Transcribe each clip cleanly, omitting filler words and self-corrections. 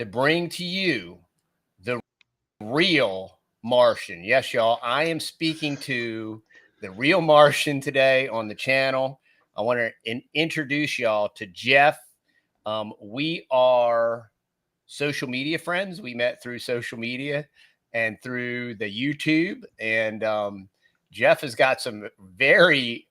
to bring to you the real Martian. Yes, y'all, I am speaking to the real Martian today on the channel. I want to introduce y'all to Jeff. We are social media friends. We met through social media and through the YouTube. And Jeff has got some very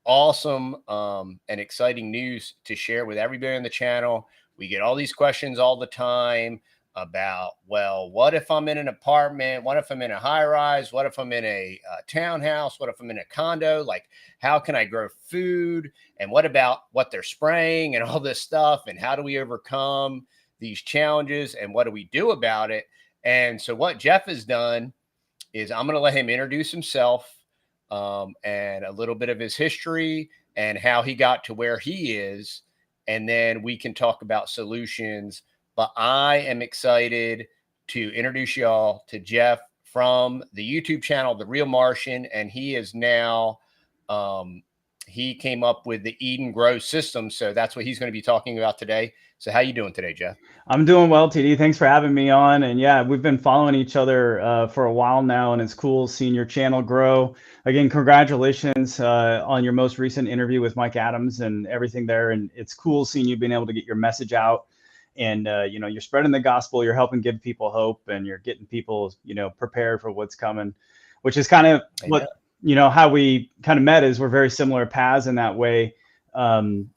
awesome and exciting news to share with everybody on the channel. We get all these questions all the time about, well, what if I'm in an apartment? What if I'm in a high rise? What if I'm in a townhouse? What if I'm in a condo? Like, how can I grow food? And what about what they're spraying and all this stuff? And how do we overcome these challenges? And what do we do about it? And so what Jeff has done is I'm going to let him introduce himself and a little bit of his history and how he got to where he is. And then we can talk about solutions. But I am excited to introduce y'all to Jeff from the YouTube channel, The Real Martian. And he is now, he came up with the Eden Grow system. So that's what he's going to be talking about today. So how you doing today, Jeff? I'm doing well, TD. Thanks for having me on. And yeah, we've been following each other for a while now, and it's cool seeing your channel grow. Again, congratulations on your most recent interview with Mike Adams and everything there. And it's cool seeing you being able to get your message out. And, you know, you're spreading the gospel, you're helping give people hope, and you're getting people, you know, prepared for what's coming, which is kind of what, you know, how we kind of met is we're very similar paths in that way.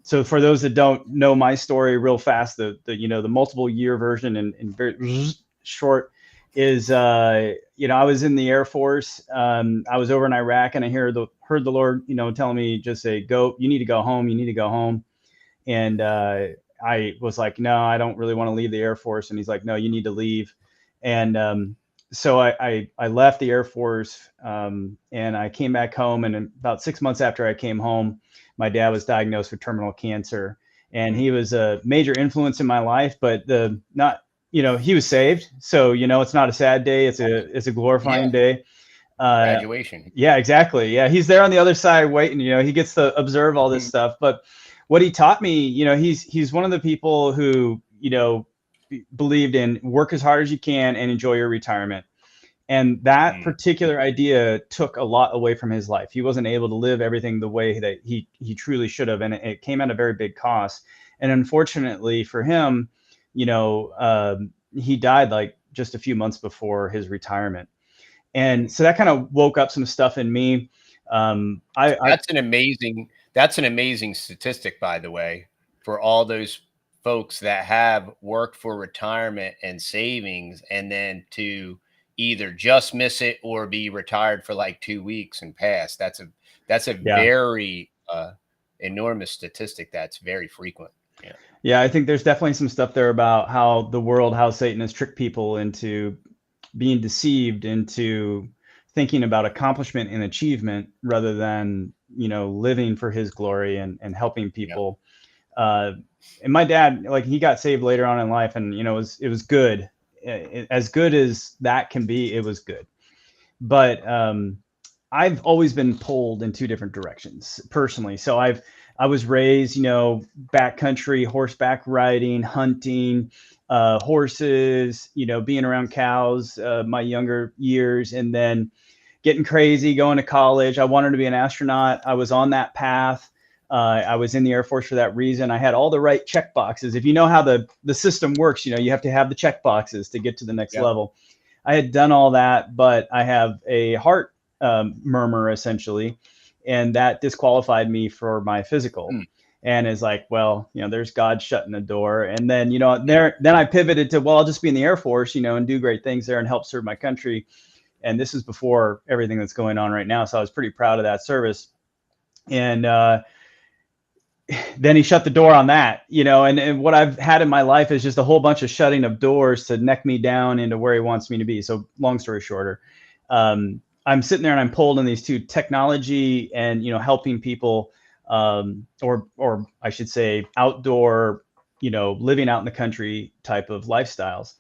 So for those that don't know my story real fast, the you know, the multiple year version and very short is, you know, I was in the Air Force. I was over in Iraq, and I heard the Lord, you know, telling me, just say, go, you need to go home. You need to go home. And, I was like, no, I don't really want to leave the Air Force. And he's like, no, you need to leave. And, so I left the Air Force, and I came back home, and about 6 months after I came home, my dad was diagnosed with terminal cancer, and he was a major influence in my life, but you know, he was saved. So, you know, it's not a sad day. It's a glorifying day. Graduation. Yeah, exactly. Yeah. He's there on the other side waiting, you know, he gets to observe all this stuff. But what he taught me, you know, he's one of the people who, you know, believed in work as hard as you can and enjoy your retirement. And that particular idea took a lot away from his life. He wasn't able to live everything the way that he truly should have. And it came at a very big cost. And unfortunately for him, you know, he died like just a few months before his retirement. And so that kind of woke up some stuff in me. That's an amazing statistic, by the way, for all those folks that have worked for retirement and savings, and then to either just miss it or be retired for like 2 weeks and pass. That's a very enormous statistic. That's very frequent. Yeah. Yeah, I think there's definitely some stuff there about how Satan has tricked people into being deceived into thinking about accomplishment and achievement rather than, you know, living for his glory and helping people. And my dad, like, he got saved later on in life, and, you know, it was good. As good as that can be, it was good. But I've always been pulled in two different directions personally. So I was raised, you know, backcountry, horseback riding, hunting, horses, you know, being around cows, my younger years, and then getting crazy, going to college. I wanted to be an astronaut. I was on that path. I was in the Air Force for that reason. I had all the right check boxes. If you know how the system works, you know, you have to have the check boxes to get to the next level. I had done all that, but I have a heart murmur essentially, and that disqualified me for my physical. And it's like, well, you know, there's God shutting the door. And then, you know, then I pivoted to, well, I'll just be in the Air Force, you know, and do great things there and help serve my country. And this is before everything that's going on right now. So I was pretty proud of that service. And then he shut the door on that, you know, and what I've had in my life is just a whole bunch of shutting of doors to neck me down into where he wants me to be. So long story shorter, I'm sitting there and I'm pulled in these two, technology and, you know, helping people, or I should say outdoor, you know, living out in the country type of lifestyles.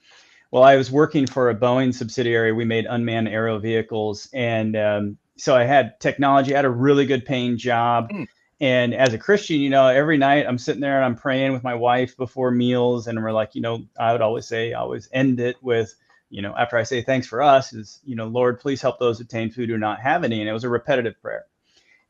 Well, I was working for a Boeing subsidiary. We made unmanned aerial vehicles. And so I had technology, I had a really good paying job. And as a Christian, you know, every night I'm sitting there and I'm praying with my wife before meals. And we're like, you know, I would always say, I always end it with, you know, after I say thanks for us is, you know, Lord, please help those obtain food who do not have any. And it was a repetitive prayer.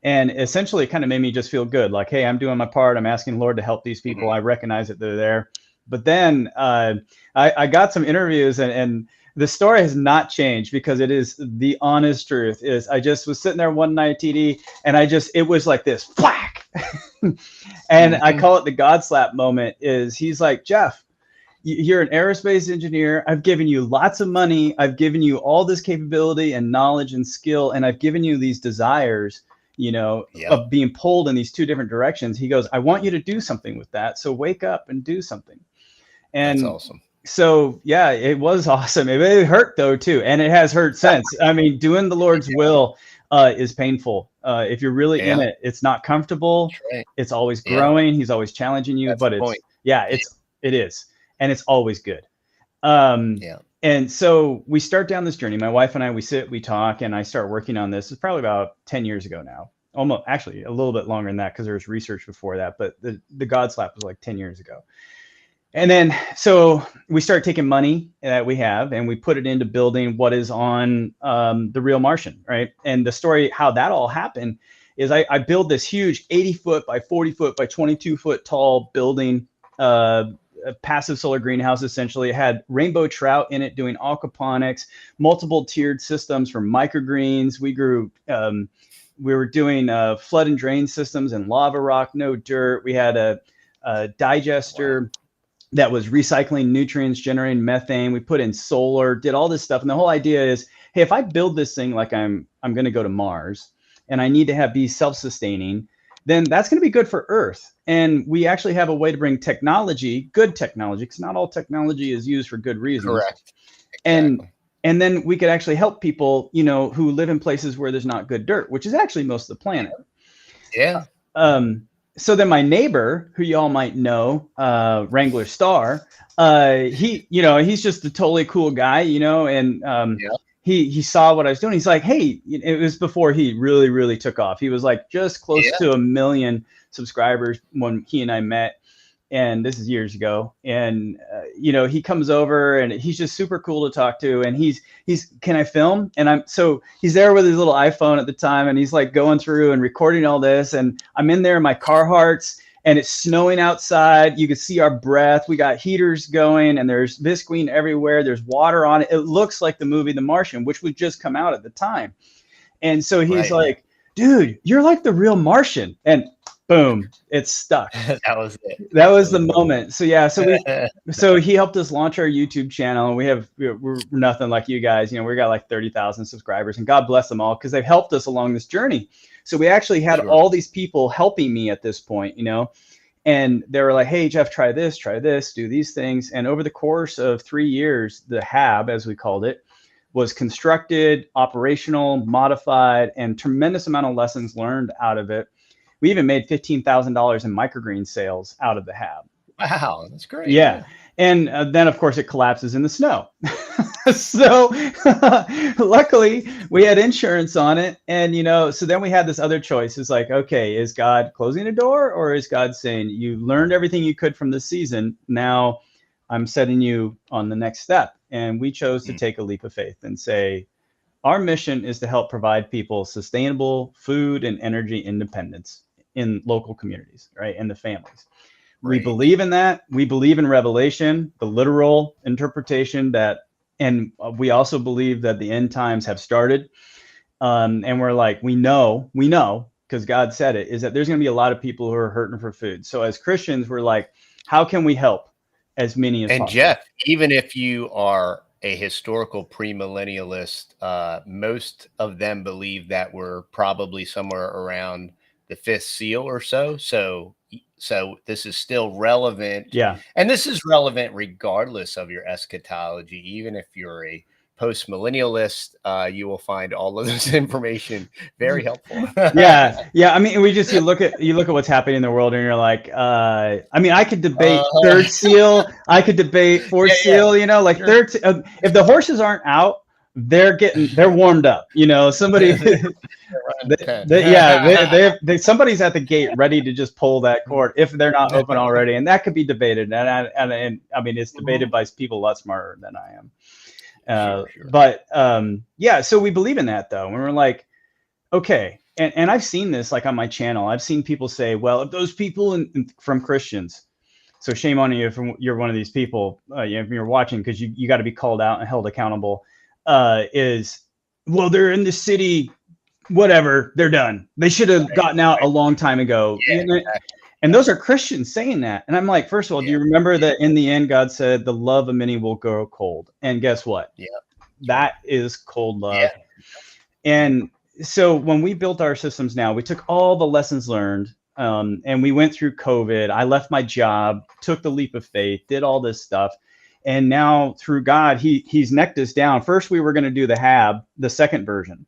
And essentially it kind of made me just feel good. Like, hey, I'm doing my part. I'm asking Lord to help these people. I recognize that they're there. But then I got some interviews and the story has not changed because it is the honest truth. Is I just was sitting there one night, TD, and it was like this, whack. And I call it the God slap moment. Is he's like, Jeff, you're an aerospace engineer. I've given you lots of money. I've given you all this capability and knowledge and skill, and I've given you these desires, you know, of being pulled in these two different directions. He goes, I want you to do something with that. So wake up and do something. And that's awesome. So yeah, it was awesome. It hurt though too, and it has hurt since. I mean, doing the Lord's will is painful. If you're really in it, it's not comfortable. Right. It's always growing. He's always challenging you, but it is, and it's always good. And so we start down this journey. My wife and I, we sit, we talk, and I start working on this. It's probably about 10 years ago now. Almost, actually, a little bit longer than that because there was research before that. But the God slap was like 10 years ago. And then, so we start taking money that we have and we put it into building what is on the Real Martian, right? And the story, how that all happened is I build this huge 80-foot by 40-foot by 22-foot tall building, a passive solar greenhouse, essentially. It had rainbow trout in it doing aquaponics, multiple tiered systems for microgreens. We grew, we were doing flood and drain systems and lava rock, no dirt. We had a digester that was recycling nutrients, generating methane. We put in solar, did all this stuff. And the whole idea is, hey, if I build this thing like I'm going to go to Mars and I need to be self-sustaining, then that's going to be good for Earth. And we actually have a way to bring technology, good technology, because not all technology is used for good reasons. Correct. Exactly. And then we could actually help people, you know, who live in places where there's not good dirt, which is actually most of the planet. Yeah. So then my neighbor, who y'all might know, Wrangler Star, he, you know, he's just a totally cool guy, you know, and he saw what I was doing. He's like, hey, it was before he really took off. He was like just close to 1 million subscribers when he and I met. And this is years ago. And, you know, he comes over and he's just super cool to talk to. And he's, can I film? And so he's there with his little iPhone at the time. And he's like going through and recording all this. And I'm in there in my Carhartts and it's snowing outside. You can see our breath. We got heaters going and there's visqueen everywhere. There's water on it. It looks like the movie The Martian, which would just come out at the time. And so he's like, dude, you're like the real Martian. And boom, it's stuck. That was it. That was the moment. So yeah, so he helped us launch our YouTube channel. And we're nothing like you guys. You know, we got like 30,000 subscribers, and God bless them all because they've helped us along this journey. So we actually had all these people helping me at this point, you know, and they were like, hey, Jeff, try this, do these things. And over the course of 3 years, the HAB, as we called it, was constructed, operational, modified, and tremendous amount of lessons learned out of it. We even made $15,000 in microgreen sales out of the HAB. Wow, that's great. Yeah. And then, of course, it collapses in the snow. So luckily, we had insurance on it. And, you know, so then we had this other choice. It's like, okay, is God closing a door or is God saying, you learned everything you could from this season. Now I'm setting you on the next step. And we chose to take a leap of faith and say, our mission is to help provide people sustainable food and energy independence in local communities, right? And the families. We believe in that. We believe in Revelation, the literal interpretation and we also believe that the end times have started. And we're like, we know, because God said it, is that there's going to be a lot of people who are hurting for food. So as Christians, we're like, how can we help as many as possible? And Jeff, even if you are a historical premillennialist, most of them believe that we're probably somewhere around the 5th seal or so. So this is still relevant. Yeah. And this is relevant regardless of your eschatology. Even if you're a post-millennialist, you will find all of this information very helpful. Yeah. I mean, you look at what's happening in the world, and you're like, I mean, I could debate 3rd seal, I could debate 4th seal. You know, like if the horses aren't out they're warmed up, you know, somebody, somebody's at the gate ready to just pull that cord if they're not open already. And that could be debated. And I mean, it's debated by people a lot smarter than I am. Sure. But yeah, so we believe in that though. And we're like, okay. And I've seen this like on my channel. I've seen people say, well, if those people from Christians, so shame on you if you're one of these people, if you're watching, because you got to be called out and held accountable, is, well, they're in the city, whatever, they're done. They should have gotten out a long time ago. Yeah, exactly. And those are Christians saying that. And I'm like, first of all, do you remember that in the end, God said the love of many will grow cold? And guess what? Yeah, that is cold love. Yeah. And so when we built our systems now, we took all the lessons learned, and we went through COVID. I left my job, took the leap of faith, did all this stuff. And now through God, he's necked us down. First, we were going to do the HAB, the second version.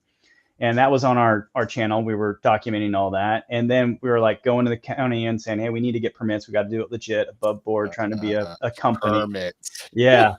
And that was on our channel. We were documenting all that. And then we were like going to the county and saying, hey, we need to get permits. We got to do it legit, above board, trying to be a company. Permits. Yeah.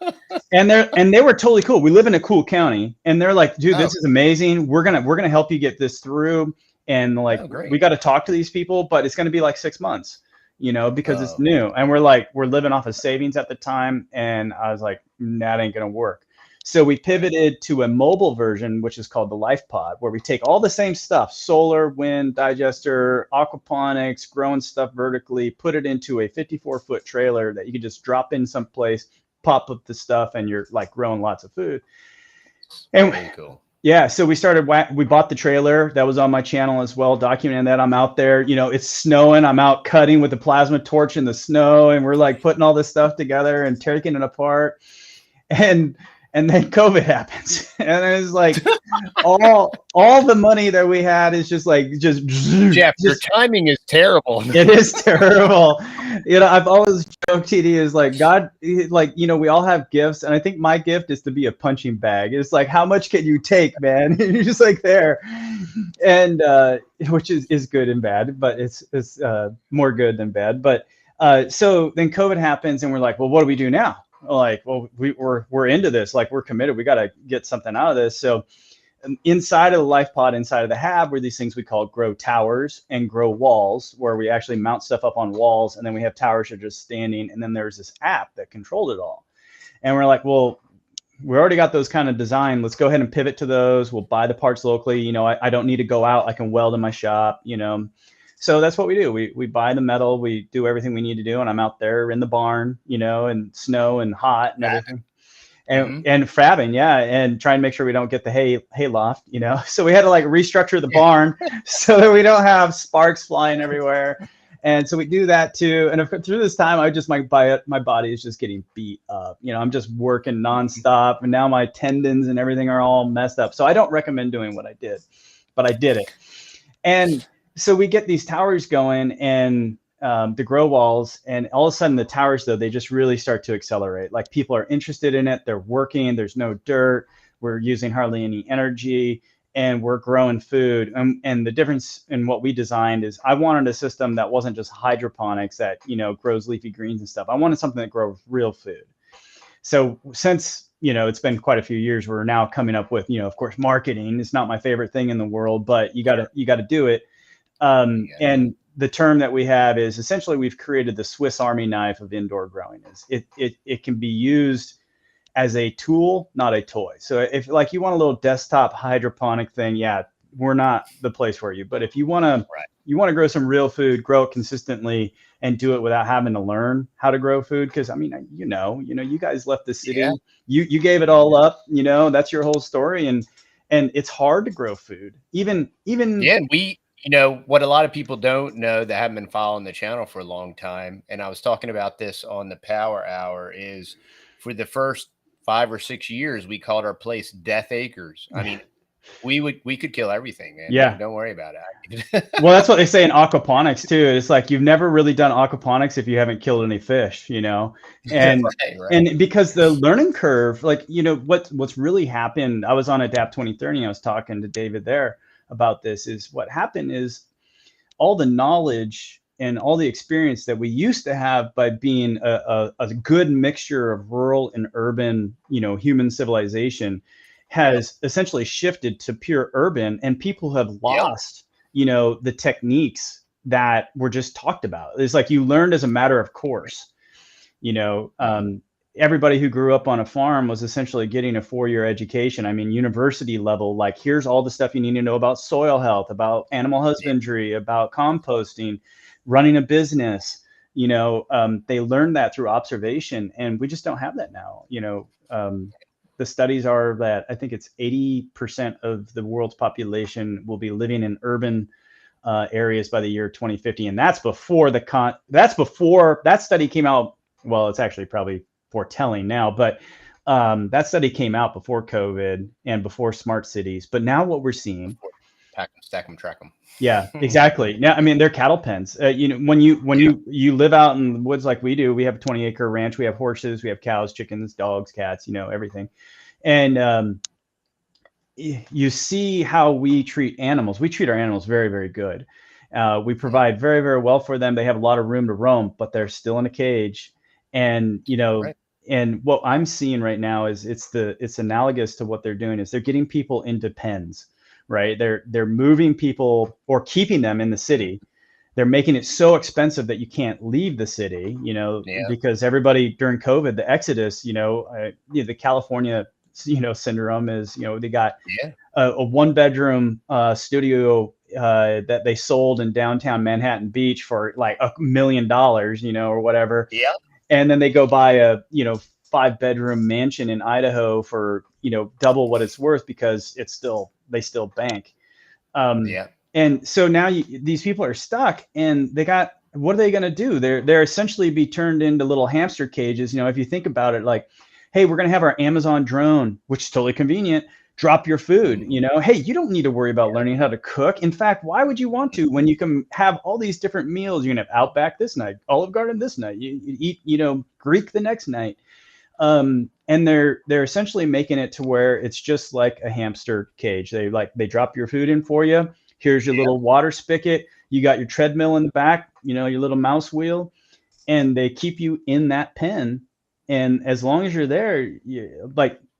And they were totally cool. We live in a cool county. And they're like, dude, this is amazing. We're gonna help you get this through. And like, we got to talk to these people, but it's going to be like 6 months, you know, because it's new. And we're living off of savings at the time. And I was like, that ain't going to work. So we pivoted to a mobile version, which is called the Life Pod, where we take all the same stuff, solar, wind, digester, aquaponics, growing stuff vertically, put it into a 54-foot trailer that you can just drop in someplace, pop up the stuff, and you're like growing lots of food. And very cool. Yeah, so we bought the trailer. That was on my channel as well, documenting that. I'm out there, you know, it's snowing. I'm out cutting with a plasma torch in the snow, and we're like putting all this stuff together and taking it apart. And then COVID happens, and it's like all the money that we had is just Jeff, your timing is terrible. It is terrible. You know, I've always joked, TD, is like, God, like, you know, we all have gifts, and I think my gift is to be a punching bag. It's like, how much can you take, man? You're just like there, and which is good and bad, but it's more good than bad. But so then COVID happens, and we're like, well, what do we do now? Like, well, we're into this, like, we're committed, we got to get something out of this. So inside of the Life Pod, inside of the HAB, were these things we call grow towers and grow walls, where we actually mount stuff up on walls, and then we have towers that are just standing, and then there's this app that controlled it all. And we're like, well, we already got those kind of designed, let's go ahead and pivot to those. We'll buy the parts locally, you know, I don't need to go out, I can weld in my shop, you know. So that's what we do. We buy the metal, we do everything we need to do, and I'm out there in the barn, you know, and snow and hot and everything. And frabbing, yeah, and trying to make sure we don't get the hay loft, you know. So we had to like restructure the barn so that we don't have sparks flying everywhere. And so we do that too. And through this time, my body is just getting beat up. You know, I'm just working nonstop, and now my tendons and everything are all messed up. So I don't recommend doing what I did, but I did it. And so we get these towers going, and the grow walls, and all of a sudden the towers, though, they just really start to accelerate. Like, people are interested in it. They're working. There's no dirt. We're using hardly any energy, and we're growing food. And the difference in what we designed is, I wanted a system that wasn't just hydroponics that, you know, grows leafy greens and stuff. I wanted something that grows real food. So since, you know, it's been quite a few years, we're now coming up with, you know, of course, marketing. It's not my favorite thing in the world, but you gotta do it. And the term that we have is, essentially, we've created the Swiss Army knife of indoor growing. It can be used as a tool, not a toy. So if, like, you want a little desktop hydroponic thing, yeah, we're not the place for you. But if you want to grow some real food, grow it consistently, and do it without having to learn how to grow food, because I mean, you know, you guys left the city, you gave it all up, you know, that's your whole story, and it's hard to grow food, even you know, what a lot of people don't know that haven't been following the channel for a long time, and I was talking about this on the Power Hour, is for the first 5 or 6 years, we called our place Death Acres. I mean, we could kill everything, man. Yeah. Don't worry about it. Well, that's what they say in aquaponics too. It's like, you've never really done aquaponics if you haven't killed any fish, you know? And right. And because the learning curve, like, you know, what's really happened, I was on Adapt 2030, I was talking to David there about this, is what happened is, all the knowledge and all the experience that we used to have by being a good mixture of rural and urban, you know, human civilization, has essentially shifted to pure urban, and people have lost, the techniques that were just talked about. It's like you learned as a matter of course. Everybody who grew up on a farm was essentially getting a 4-year education. I mean, university level, like here's all the stuff you need to know about soil health, about animal husbandry, about composting, running a business. They learned that through observation, and we just don't have that now. The studies are that I think it's 80% of the world's population will be living in urban areas by the year 2050, and that's before that study came out. Well, it's actually probably foretelling now, but that study came out before COVID and before smart cities. But now what we're seeing, pack them, stack them, track them. Yeah, exactly. Now, I mean, they're cattle pens. When you live out in the woods like we do, we have a 20-acre ranch. We have horses, we have cows, chickens, dogs, cats, everything. And you see how we treat animals. We treat our animals very, very good. We provide very, very well for them. They have a lot of room to roam, but they're still in a cage. And right. And what I'm seeing right now is it's analogous to what they're doing is they're getting people into pens, right? They're moving people or keeping them in the city. They're making it so expensive that you can't leave the city, because everybody during COVID, the exodus, the California, syndrome is, they got a 1-bedroom studio that they sold in downtown Manhattan Beach for like $1 million, or whatever. Yeah. And then they go buy a, 5-bedroom mansion in Idaho for, double what it's worth because they still bank. And so now these people are stuck, and what are they going to do? They're essentially be turned into little hamster cages. If you think about it, like, hey, we're going to have our Amazon drone, which is totally convenient. Drop your food, hey, you don't need to worry about learning how to cook. In fact, why would you want to when you can have all these different meals? You can have Outback this night, Olive Garden this night, you eat, Greek the next night. And they're essentially making it to where it's just like a hamster cage. They drop your food in for you. Here's your little water spigot. You got your treadmill in the back, your little mouse wheel, and they keep you in that pen. And as long as you're there,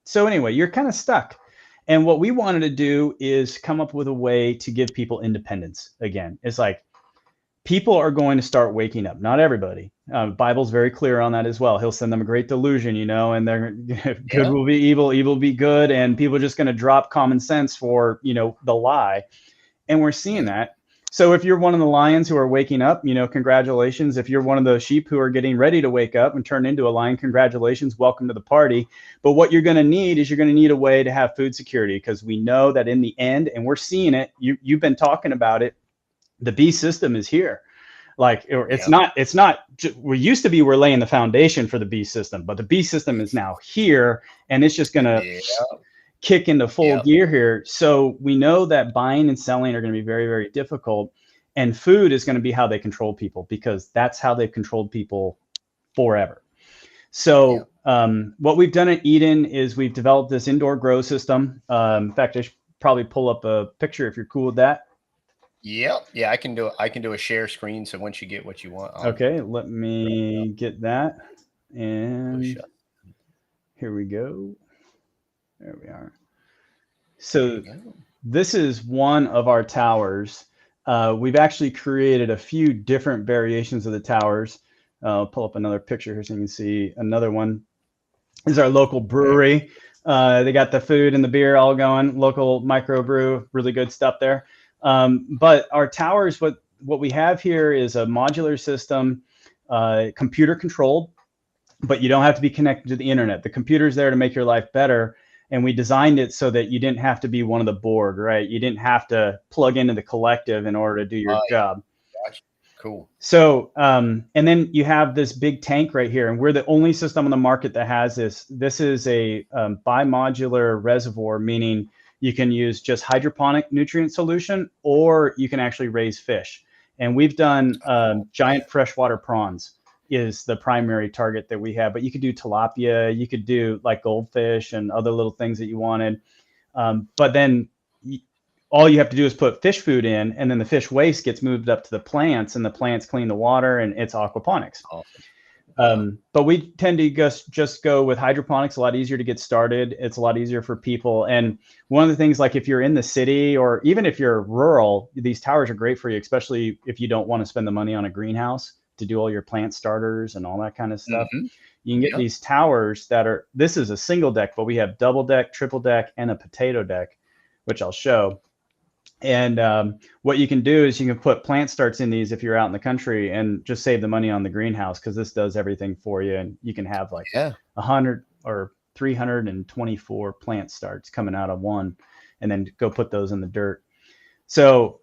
so anyway, you're kind of stuck. And what we wanted to do is come up with a way to give people independence again. It's like people are going to start waking up. Not everybody. Bible's very clear on that as well. He'll send them a great delusion, and they're good will be evil, evil be good, and people are just going to drop common sense for the lie. And we're seeing that. So if you're one of the lions who are waking up, congratulations. If you're one of the sheep who are getting ready to wake up and turn into a lion, congratulations, welcome to the party. But what you're going to need is a way to have food security, because we know that in the end, and we're seeing it, you've been talking about it, the bee system is here. It's not, we used to be, we're laying the foundation for the bee system, but the bee system is now here, and it's just going to kick into full gear here. So we know that buying and selling are going to be very, very difficult, and food is going to be how they control people, because that's how they've controlled people forever. So what we've done at Eden is we've developed this indoor grow system. In fact, I should probably pull up a picture if you're cool with that. Yeah, I can do a share screen. So once you get what you want. Okay, let me get that. And here we go. There we are. So this is one of our towers. We've actually created a few different variations of the towers. I'll pull up another picture here so you can see another one. This is our local brewery. They got the food and the beer all going. Local microbrew, really good stuff there. But our towers, what we have here is a modular system, computer controlled, but you don't have to be connected to the internet. The computer's there to make your life better. And we designed it so that you didn't have to be one of the board, right? You didn't have to plug into the collective in order to do your job. Gotcha. Cool. So, and then you have this big tank right here, and we're the only system on the market that has this. This is a bimodular reservoir, meaning you can use just hydroponic nutrient solution, or you can actually raise fish. And we've done giant freshwater prawns is the primary target that we have, but you could do tilapia, you could do like goldfish and other little things that you wanted. But then all you have to do is put fish food in, and then the fish waste gets moved up to the plants, and the plants clean the water, and it's aquaponics. Awesome. But we tend to just go with hydroponics. A lot easier to get started. It's a lot easier for people. And one of the things, like if you're in the city or even if you're rural, these towers are great for you, especially if you don't want to spend the money on a greenhouse to do all your plant starters and all that kind of stuff. Mm-hmm. You can get these towers that are, this is a single deck, but we have double deck, triple deck, and a potato deck, which I'll show. And what you can do is you can put plant starts in these if you're out in the country and just save the money on the greenhouse, because this does everything for you. And you can have like 100 or 324 plant starts coming out of one, and then go put those in the dirt. So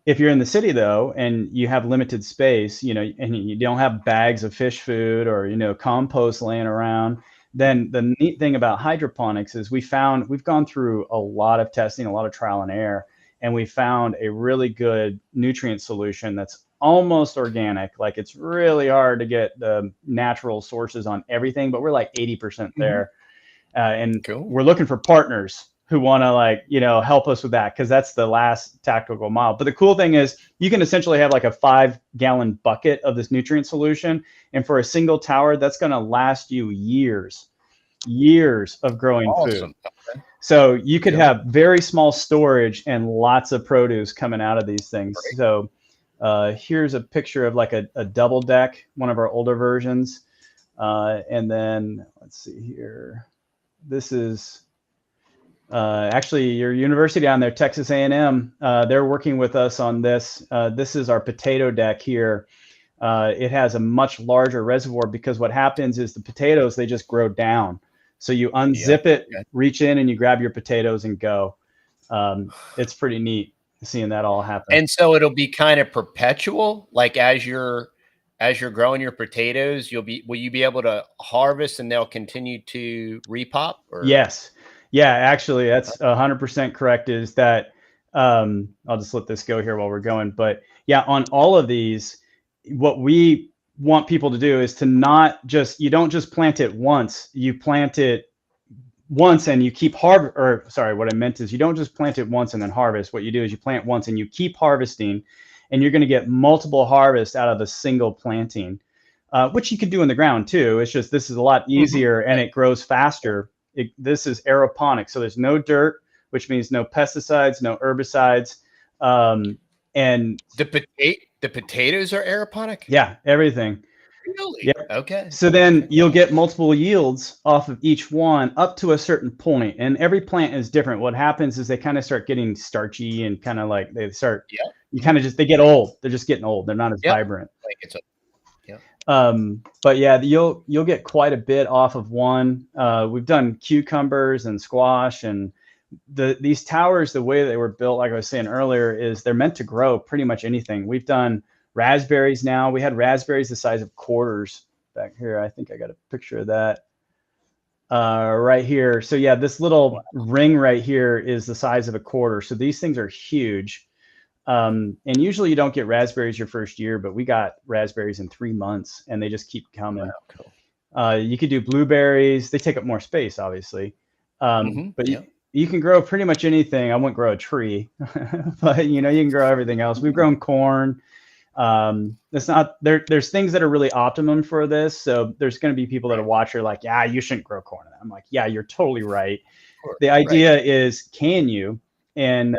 if you're in the city though, and you have limited space, you know, and you don't have bags of fish food or, you know, compost laying around, then the neat thing about hydroponics is we've gone through a lot of testing, a lot of trial and error, and we found a really good nutrient solution that's almost organic. Like it's really hard to get the natural sources on everything, but we're like 80% there. And we're looking for partners who want to, like, you know, help us with that, because that's the last tactical mile. But the cool thing is you can essentially have like a 5-gallon bucket of this nutrient solution, and for a single tower, that's going to last you years of growing food. So you could have very small storage and lots of produce coming out of these things. So here's a picture of like a double deck, one of our older versions. And then let's see here. This is actually your university down there, Texas A&M. They're working with us on this. This is our potato deck here. It has a much larger reservoir, because what happens is the potatoes, they just grow down. So you unzip it, reach in, and you grab your potatoes and go. It's pretty neat seeing that all happen. And so it'll be kind of perpetual, like as you're growing your potatoes, will you be able to harvest and they'll continue to repop? Or? Yes. Yeah, actually, that's 100% correct. Is that I'll just let this go here while we're going. But yeah, on all of these, what we want people to do is to not just, you don't just plant it once, you plant it once and you keep what I meant is you don't just plant it once and then harvest. What you do is you plant once and you keep harvesting, and you're going to get multiple harvests out of a single planting, which you could do in the ground too. It's just, this is a lot easier and it grows faster. This is aeroponics. So there's no dirt, which means no pesticides, no herbicides. And the potatoes are aeroponic? Yeah, everything. Really? Yeah. Okay. So then you'll get multiple yields off of each one up to a certain point, and every plant is different. What happens is they kind of start getting starchy and kind of like they start, they get old. They're just getting old. They're not as vibrant. But yeah, you'll get quite a bit off of one. We've done cucumbers and squash, and these towers, the way they were built, like I was saying earlier, is they're meant to grow pretty much anything. We've done raspberries now. We had raspberries the size of quarters back here. I think I got a picture of that right here. So yeah, this little ring right here is the size of a quarter. So these things are huge. And usually you don't get raspberries your first year, but we got raspberries in 3 months, and they just keep coming. Wow, cool. You could do blueberries. They take up more space, obviously. But you can grow pretty much anything. I wouldn't grow a tree, but you can grow everything else. We've grown corn. It's not there. There's things that are really optimum for this. So there's going to be people that are watching like, yeah, you shouldn't grow corn. I'm like, yeah, you're totally right. The idea is, can you? And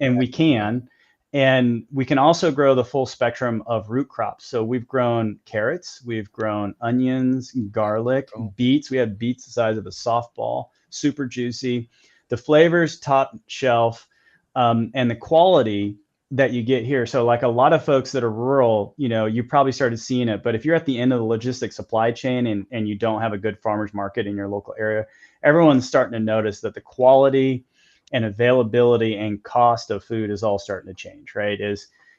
we can. And we can also grow the full spectrum of root crops. So we've grown carrots, we've grown onions, garlic, beets. We have beets the size of a softball, super juicy. The flavors top shelf, and the quality that you get here. So like a lot of folks that are rural, you probably started seeing it, but if you're at the end of the logistics supply chain and you don't have a good farmer's market in your local area, everyone's starting to notice that the quality and availability and cost of food is all starting to change, right?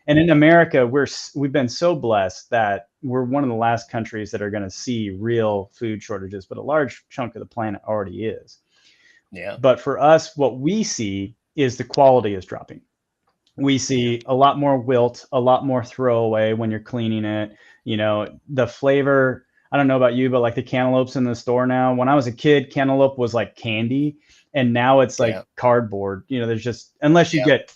And in America, we've been so blessed that we're one of the last countries that are going to see real food shortages, but a large chunk of the planet already is. Yeah. But for us, what we see is the quality is dropping. We see a lot more wilt, a lot more throwaway when you're cleaning it. The flavor, I don't know about you, but like the cantaloupes in the store now, when I was a kid, cantaloupe was like candy. And now it's like cardboard. There's just, unless you get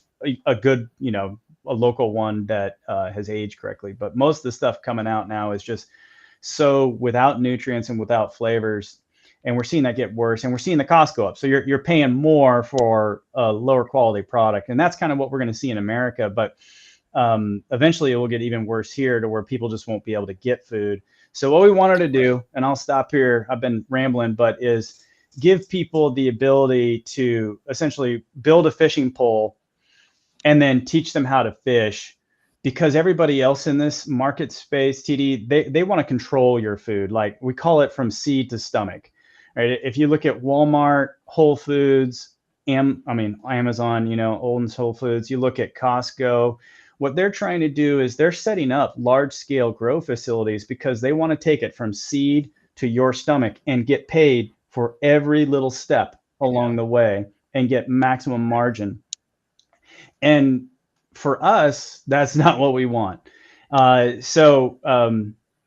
a good, a local one that has aged correctly. But most of the stuff coming out now is just so without nutrients and without flavors. And we're seeing that get worse, and we're seeing the cost go up. So you're paying more for a lower quality product, and that's kind of what we're going to see in America. But eventually it will get even worse here, to where people just won't be able to get food. So what we wanted to do, and I'll stop here, I've been rambling, but is give people the ability to essentially build a fishing pole and then teach them how to fish, because everybody else in this market space, TD, they want to control your food. Like, we call it from seed to stomach, right? If you look at Walmart, Whole Foods, Amazon, Olden's Whole Foods, you look at Costco, what they're trying to do is they're setting up large scale grow facilities because they want to take it from seed to your stomach and get paid for every little step along the way and get maximum margin. And for us, that's not what we want. So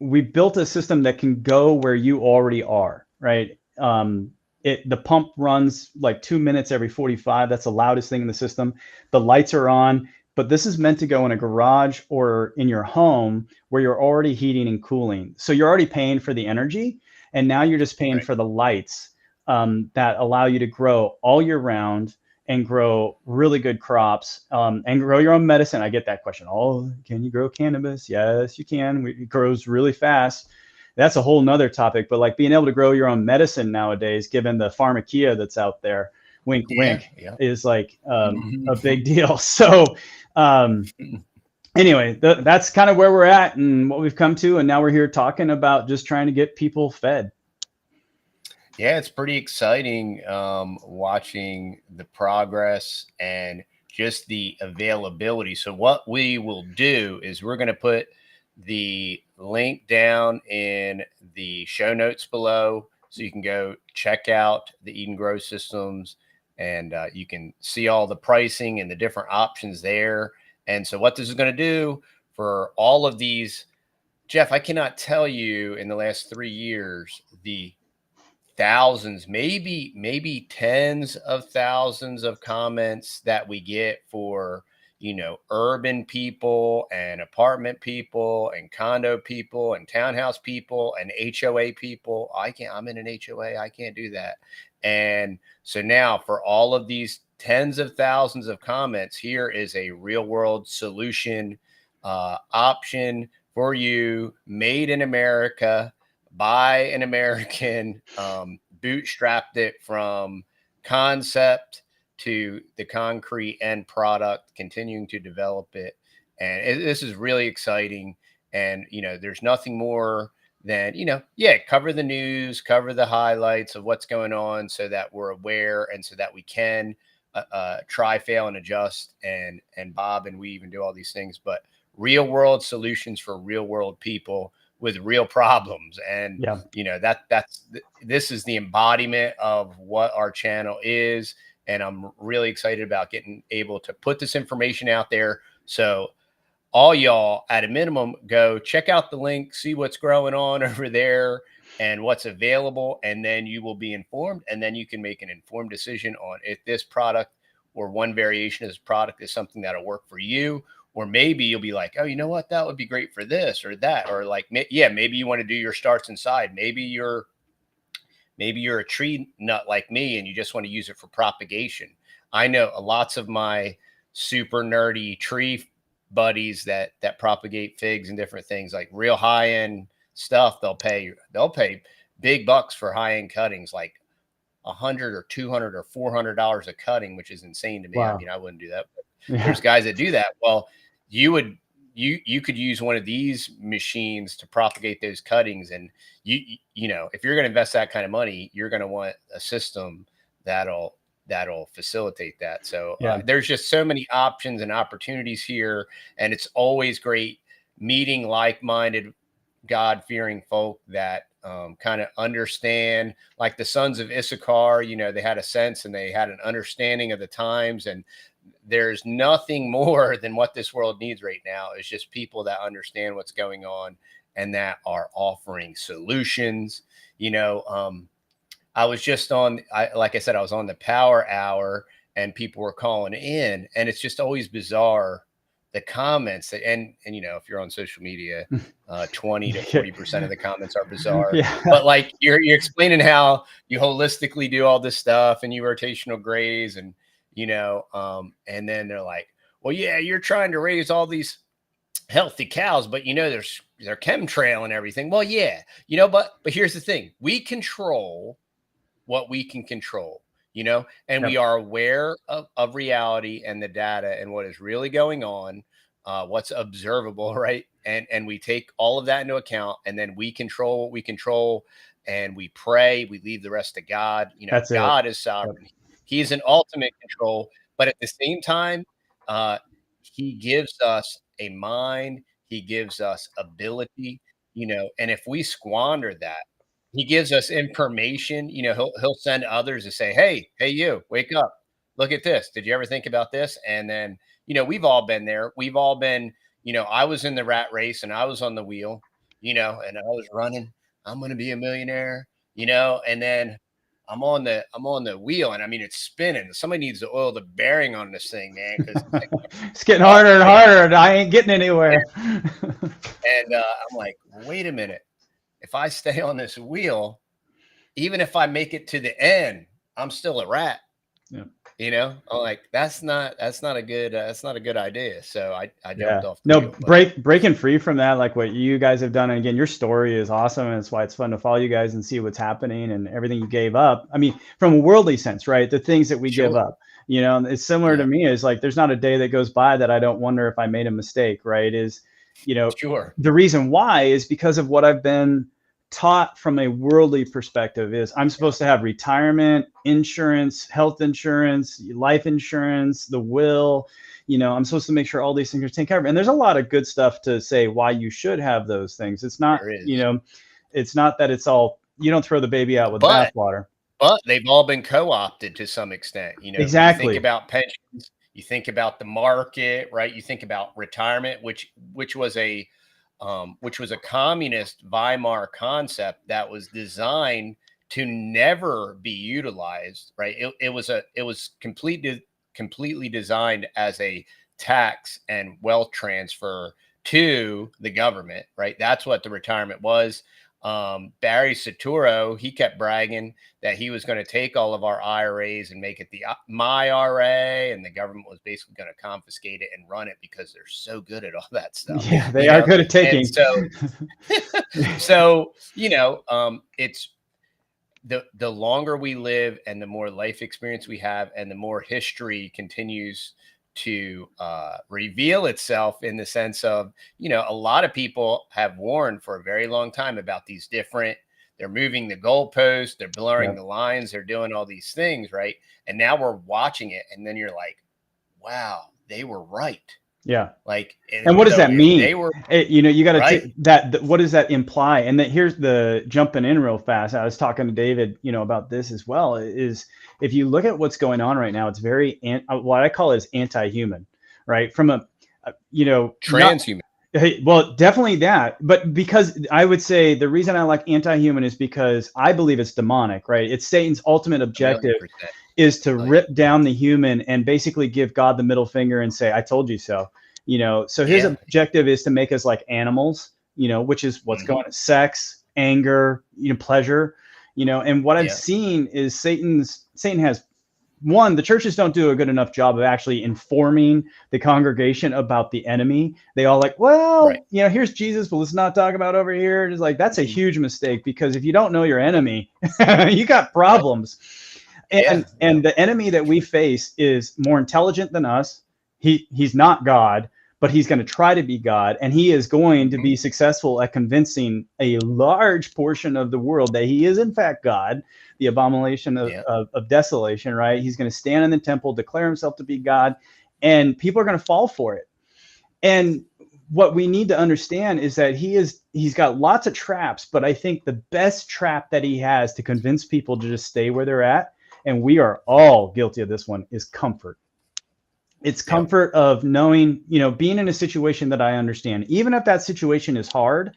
we built a system that can go where you already are, right? The pump runs like 2 minutes every 45. That's the loudest thing in the system. The lights are on, but this is meant to go in a garage or in your home where you're already heating and cooling. So you're already paying for the energy, and now you're just paying for the lights that allow you to grow all year round and grow really good crops, and grow your own medicine. I get that question. Oh, can you grow cannabis? Yes, you can. It grows really fast. That's a whole nother topic, but like being able to grow your own medicine nowadays, given the pharmacia that's out there, wink, wink, is like a big deal. So anyway, that's kind of where we're at and what we've come to. And now we're here talking about just trying to get people fed. Yeah, it's pretty exciting watching the progress and just the availability. So what we will do is we're going to put the link down in the show notes below, so you can go check out the Eat and Grow systems, and you can see all the pricing and the different options there. And so what this is going to do for all of these, Jeff, I cannot tell you in the last 3 years the thousands, maybe tens of thousands of comments that we get for, urban people and apartment people and condo people and townhouse people and HOA people. I'm in an HOA. I can't do that. And so now, for all of these tens of thousands of comments, here is a real world solution option for you, made in America by an American, bootstrapped it from concept to the concrete end product, continuing to develop it. And this is really exciting. And, there's nothing more than, cover the news, cover the highlights of what's going on so that we're aware and so that we can try, fail, and adjust and bob and weave and do all these things. But real world solutions for real world people with real problems. And, this is the embodiment of what our channel is. And I'm really excited about getting able to put this information out there. So all y'all, at a minimum, go check out the link, see what's growing on over there and what's available. And then you will be informed, and then you can make an informed decision on if this product or one variation of this product is something that'll work for you. Or maybe you'll be like, oh, you know what? That would be great for this or that. Or like, maybe you want to do your starts inside. Maybe you're a tree nut like me and you just want to use it for propagation. I know lots of my super nerdy tree buddies that propagate figs and different things, like real high end stuff. They'll pay big bucks for high end cuttings, like $100 or $200 or $400 a cutting, which is insane to me. Wow. I mean, I wouldn't do that, but there's guys that do that. Well, you could use one of these machines to propagate those cuttings. And if you're going to invest that kind of money, you're going to want a system that'll facilitate that. So there's just so many options and opportunities here. And it's always great meeting like-minded, God-fearing folk that kind of understand, like the sons of Issachar, they had a sense and they had an understanding of the times. And there's nothing more than what this world needs right now. It's just people that understand what's going on and that are offering solutions. I was just like I said, I was on the Power Hour and people were calling in, and it's just always bizarre the comments that, and you know, if you're on social media, 20 to 40% of the comments are bizarre. Yeah. But like you're explaining how you holistically do all this stuff and you rotational graze, and you know, and then they're like, well, yeah, you're trying to raise all these healthy cows, but you know, they're chemtrail and everything. Well, yeah, you know, but here's the thing: we control what we can control, you know, and Yep. we are aware of reality and the data and what is really going on, what's observable, right? And we take all of that into account, and then we control what we control, and we pray. We leave the rest to God. You know, That's it. God is sovereign. Yep. He is in ultimate control, but at the same time, He gives us a mind. He gives us ability, you know, and if we squander that, he gives us information. You know, he'll send others to say, hey, you wake up, look at this. Did you ever think about this? And then, you know, we've all been there. We've all been, you know, I was in the rat race and I was on the wheel, you know, and I was running. I'm going to be a millionaire, you know, and then I'm on the wheel, and I mean, it's spinning. Somebody needs to oil the bearing on this thing, man, because It's getting harder and harder, and I ain't getting anywhere. and I'm like, wait a minute. If I stay on this wheel, even if I make it to the end, I'm still a rat. Yeah. You know, I'm like, that's not a good idea. So I jumped off the No, wheel, breaking free from that, like what you guys have done. And again, your story is awesome. And it's why it's fun to follow you guys and see what's happening and everything you gave up. I mean, from a worldly sense, right? The things that we give up, you know, it's similar to me. Is like, there's not a day that goes by that I don't wonder if I made a mistake, right? Is, you know, the reason why is because of what I've been taught from a worldly perspective. Is I'm supposed to have retirement insurance, health insurance, life insurance, the will, you know, I'm supposed to make sure all these things are taken care of. And there's a lot of good stuff to say why you should have those things. It's not, you know, it's not that it's all, you don't throw the baby out with the bathwater. But they've all been co-opted to some extent. You know, exactly. You think about pensions, you think about the market, right? You think about retirement, which was a communist Weimar concept that was designed to never be utilized, right? It was completely designed as a tax and wealth transfer to the government, right? That's what the retirement was. Barry Soetoro, he kept bragging that he was going to take all of our IRAs and make it my IRA, and the government was basically going to confiscate it and run it because they're so good at all that stuff. Yeah, they are good at taking. And so you know, it's the longer we live and the more life experience we have and the more history continues to reveal itself, in the sense of, you know, a lot of people have warned for a very long time about these different, they're moving the goalposts, they're blurring the lines, they're doing all these things, right? And now we're watching it, and then you're like, wow, they were right. Yeah. Like, and what does that mean? They were, you know, you got to that. What does that imply? And that here's the jumping in real fast. I was talking to David, you know, about this as well. Is if you look at what's going on right now, it's very what I call is anti-human, right? From a you know, transhuman. Well, definitely that. But because I would say the reason I like anti-human is because I believe it's demonic, right? It's Satan's ultimate objective. 100%. Is to rip down the human and basically give God the middle finger and say, I told you so, you know? So his objective is to make us like animals, you know, which is what's going on, sex, anger, you know, pleasure, you know? And what I've seen is Satan has, one, the churches don't do a good enough job of actually informing the congregation about the enemy. They all like, well, you know, here's Jesus, but let's not talk about over here. It's like, that's a huge mistake, because if you don't know your enemy, you got problems. And the enemy that we face is more intelligent than us. He's not God, but he's going to try to be God, and he is going to be successful at convincing a large portion of the world that he is in fact God, the abomination of desolation, right? He's going to stand in the temple, declare himself to be God, and people are going to fall for it. And what we need to understand is that he's got lots of traps, but I think the best trap that he has to convince people to just stay where they're at, and we are all guilty of this one, is comfort. It's comfort of knowing, you know, being in a situation that I understand, even if that situation is hard.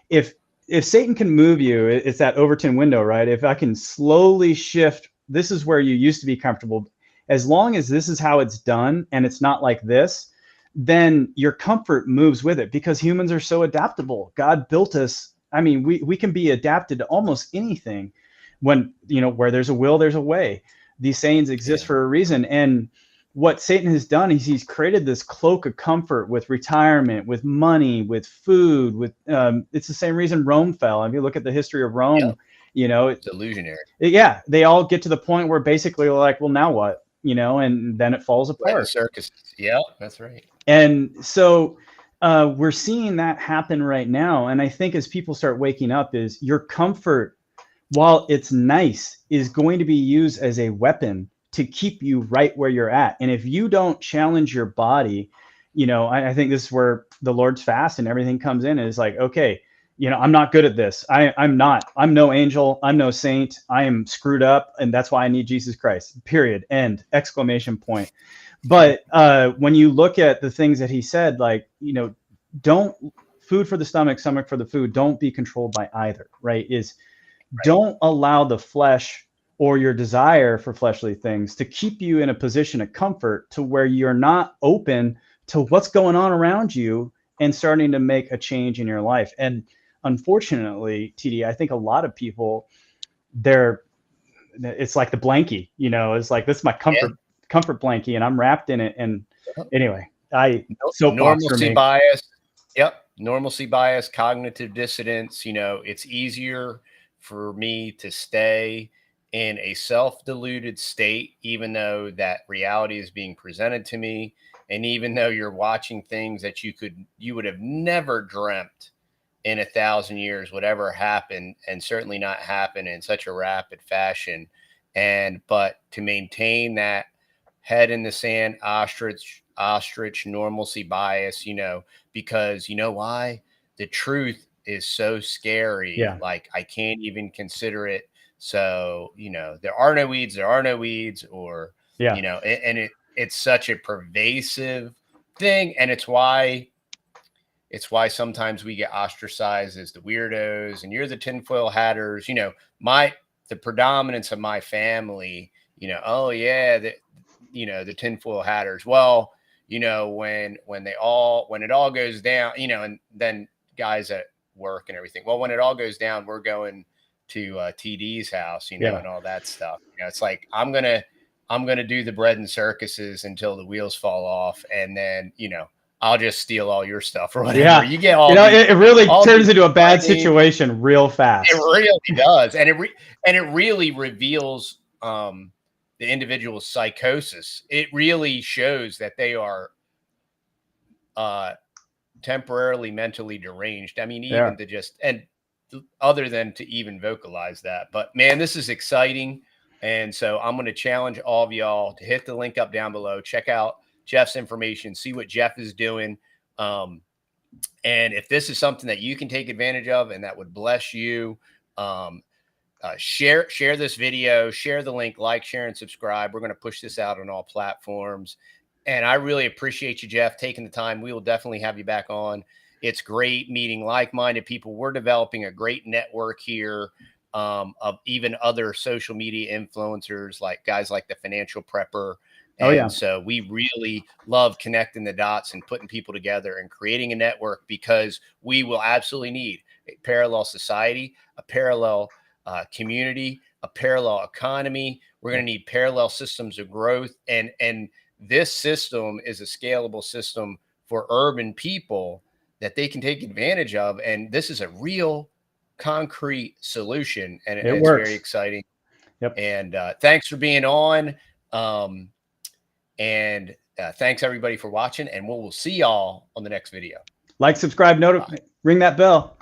If Satan can move you, it's that Overton window, right? If I can slowly shift, this is where you used to be comfortable. As long as this is how it's done and it's not like this, then your comfort moves with it, because humans are so adaptable. God built us. I mean, we can be adapted to almost anything. When, you know, where there's a will, there's a way. These sayings exist for a reason. And what Satan has done is he's created this cloak of comfort with retirement, with money, with food, with it's the same reason Rome fell. If you look at the history of Rome, you know, it's illusionary. Yeah, they all get to the point where basically they're like, well, now what? You know, and then it falls apart. The circus. Yeah, that's right. And so we're seeing that happen right now. And I think as people start waking up, is your comfort, while it's nice, is going to be used as a weapon to keep you right where you're at. And if you don't challenge your body, you know, I think this is where the Lord's fast and everything comes in. Is like, okay, you know, I'm not good at this. I'm no angel. I'm no saint. I am screwed up. And that's why I need Jesus Christ, period, end, exclamation point. But when you look at the things that he said, like, you know, don't food for the stomach, stomach for the food. Don't be controlled by either, right? Don't allow the flesh or your desire for fleshly things to keep you in a position of comfort to where you're not open to what's going on around you and starting to make a change in your life. And unfortunately, TD, I think a lot of people, it's like the blankie, you know, it's like, this is my comfort blankie and I'm wrapped in it. And anyway, normalcy bias. Yep. Normalcy bias, cognitive dissonance. You know, it's easier for me to stay in a self-deluded state, even though that reality is being presented to me. And even though you're watching things that you would have never dreamt in 1,000 years would ever happen, and certainly not happen in such a rapid fashion. But to maintain that head in the sand, ostrich normalcy bias, you know, because you know why? The truth is so scary. Yeah. Like, I can't even consider it. So, you know, there are no weeds, or, you know, and it's such a pervasive thing. And it's why sometimes we get ostracized as the weirdos, and you're the tinfoil hatters. You know, the predominance of my family, you know, oh yeah, the tinfoil hatters. Well, you know, when it all goes down, you know, and then guys at work and everything. Well, when it all goes down, we're going to TD's house, you know, and all that stuff. You know, it's like, I'm gonna do the bread and circuses until the wheels fall off, and then, you know, I'll just steal all your stuff or whatever. Yeah. You get all, you know, it really turns into a bad situation real fast. It really does. And it really reveals the individual's psychosis. It really shows that they are temporarily mentally deranged. I mean, even to just, and other than to even vocalize that. But man, this is exciting. And so I'm going to challenge all of y'all to hit the link up down below, check out Jeff's information, see what Jeff is doing. And if this is something that you can take advantage of and that would bless you, share this video, share the link, like, share, and subscribe. We're going to push this out on all platforms. And I really appreciate you, Jeff, taking the time. We will definitely have you back on. It's great meeting like-minded people. We're developing a great network here of even other social media influencers, like guys like the Financial Prepper. And so we really love connecting the dots and putting people together and creating a network, because we will absolutely need a parallel society, a parallel community, a parallel economy. We're going to need parallel systems of growth. And this system is a scalable system for urban people that they can take advantage of. And this is a real concrete solution. And it's works. very exciting. Yep. And thanks for being on. And thanks everybody for watching, and we'll see y'all on the next video. Like, subscribe, ring that bell.